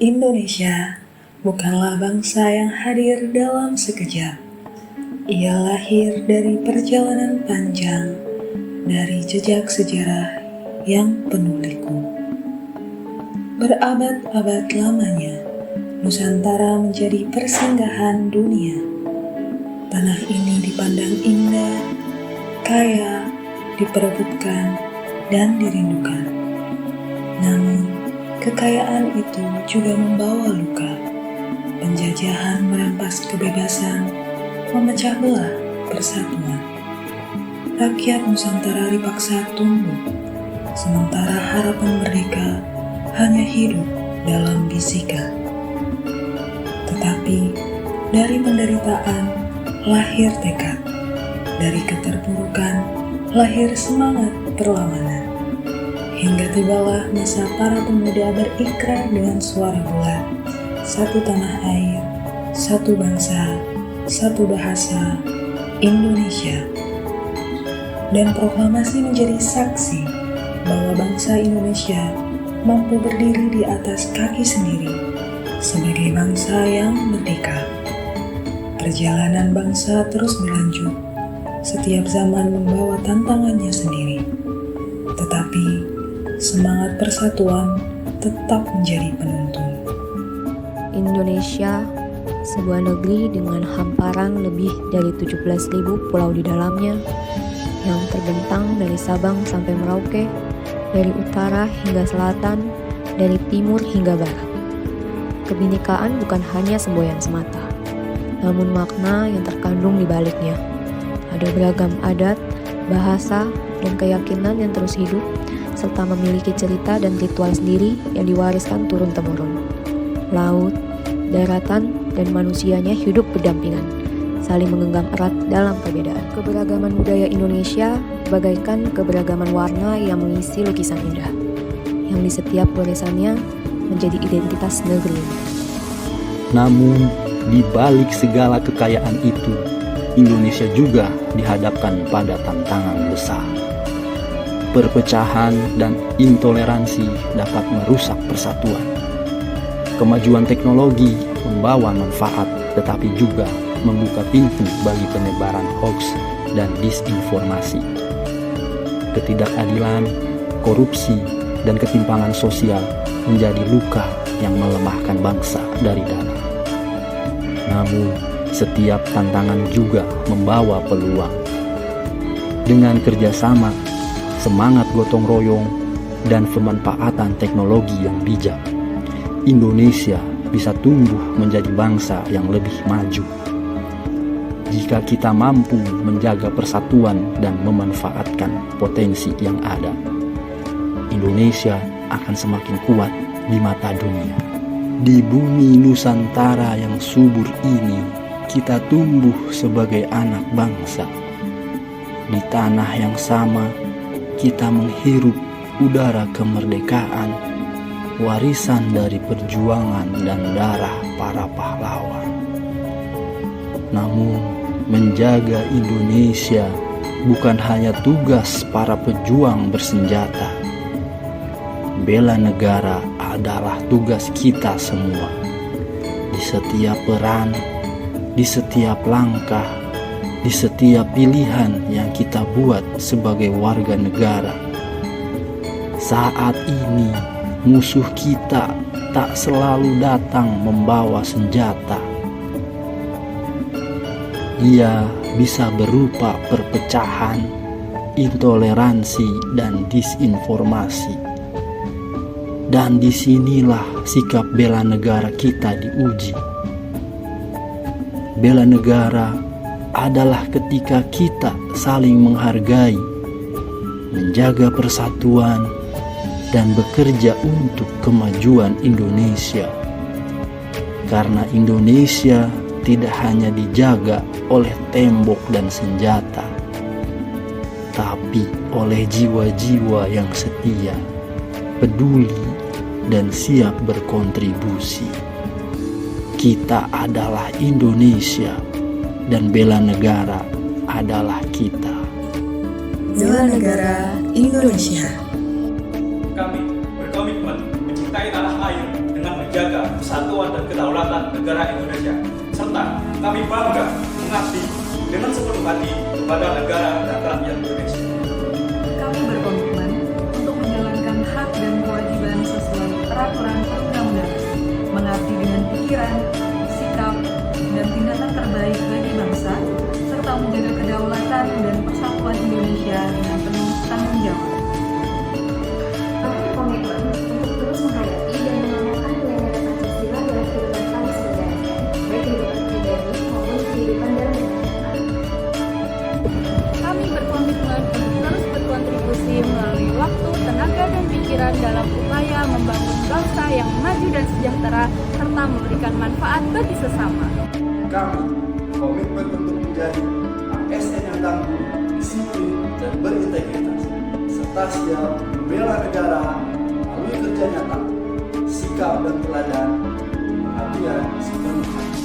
Indonesia bukanlah bangsa yang hadir dalam sekejap. Ia lahir dari perjalanan panjang, dari jejak sejarah yang penuh liku. Berabad-abad lamanya, Nusantara menjadi persinggahan dunia. Tanah ini dipandang indah, kaya, diperebutkan, dan dirindukan. Namun, kekayaan itu juga membawa luka. Penjajahan merampas kebebasan, memecah belah persatuan. Rakyat Nusantara dipaksa tunduk, sementara harapan merdeka hanya hidup dalam bisikan. Tetapi dari penderitaan lahir tekad, dari keterpurukan lahir semangat perlawanan. Hingga tibalah masa para pemuda berikrar dengan suara bulat, satu tanah air, satu bangsa, satu bahasa, Indonesia. Dan proklamasi menjadi saksi bahwa bangsa Indonesia mampu berdiri di atas kaki sendiri sebagai bangsa yang merdeka. Perjalanan bangsa terus berlanjut, setiap zaman membawa tantangannya sendiri. Tetapi semangat persatuan tetap menjadi penuntun. Indonesia, sebuah negeri dengan hamparan lebih dari 17.000 pulau di dalamnya, yang terbentang dari Sabang sampai Merauke, dari utara hingga selatan, dari timur hingga barat. Kebinekaan bukan hanya semboyan semata, namun makna yang terkandung di baliknya. Ada beragam adat, bahasa, dan keyakinan yang terus hidup, serta memiliki cerita dan ritual sendiri yang diwariskan turun-temurun. Laut, daratan, dan manusianya hidup berdampingan, saling menggenggam erat dalam perbedaan. Keberagaman budaya Indonesia bagaikan keberagaman warna yang mengisi lukisan indah, yang di setiap goresannya menjadi identitas negeri. Namun, di balik segala kekayaan itu, Indonesia juga dihadapkan pada tantangan besar. Perpecahan dan intoleransi dapat merusak persatuan. Kemajuan teknologi membawa manfaat, tetapi juga membuka pintu bagi penyebaran hoaks dan disinformasi. Ketidakadilan, korupsi, dan ketimpangan sosial menjadi luka yang melemahkan bangsa dari dalam. Namun, setiap tantangan juga membawa peluang. Dengan kerjasama, semangat gotong royong, dan pemanfaatan teknologi yang bijak, Indonesia bisa tumbuh menjadi bangsa yang lebih maju. Jika kita mampu menjaga persatuan dan memanfaatkan potensi yang ada, Indonesia akan semakin kuat di mata dunia. Di bumi Nusantara yang subur ini, kita tumbuh sebagai anak bangsa. Di tanah yang sama, kita menghirup udara kemerdekaan, warisan dari perjuangan dan darah para pahlawan. Namun, menjaga Indonesia bukan hanya tugas para pejuang bersenjata. Bela negara adalah tugas kita semua. Di setiap peran, di setiap langkah, di setiap pilihan yang kita buat sebagai warga negara. Saat ini, musuh kita tak selalu datang membawa senjata. Ia bisa berupa perpecahan, intoleransi, dan disinformasi. Dan disinilah sikap bela negara kita diuji. Bela negara adalah ketika kita saling menghargai, menjaga persatuan, dan bekerja untuk kemajuan Indonesia. Karena Indonesia tidak hanya dijaga oleh tembok dan senjata, tapi oleh jiwa-jiwa yang setia, peduli, dan siap berkontribusi. Kita adalah Indonesia, dan bela negara adalah kita. Bela negara Indonesia. Kami berkomitmen mencintai tanah air dengan menjaga kedaulatan negara Indonesia, serta kami bangga mengabdi dengan sepenuh hati kepada negara dan rakyat Indonesia. Kami berkomitmen untuk menjalankan hak dan kewajiban sesuai peraturan perundang-undangan, mengabdi dengan pikiran, sikap, dan tindakan terbaik bagi bangsa, serta menjaga kedaulatan dan persatuan Indonesia dengan penuh tanggung jawab. Kami berkomitmen untuk terus menghayati dan mengamalkan nilai-nilai Pancasila dalam kehidupan kami sehari-hari, baik kehidupan pribadi maupun kehidupan dalam bermasyarakat. Kami berkomitmen untuk terus berkontribusi melalui waktu, tenaga, dan pikiran dalam upaya membangun bangsa yang maju dan sejahtera serta memberikan manfaat bagi sesama. Kami komitmen untuk menjadi ASN yang tangguh, disiplin, dan berintegritas, serta siap membela negara melalui kerja nyata, sikap dan teladan, pengabdian sepenuh hati.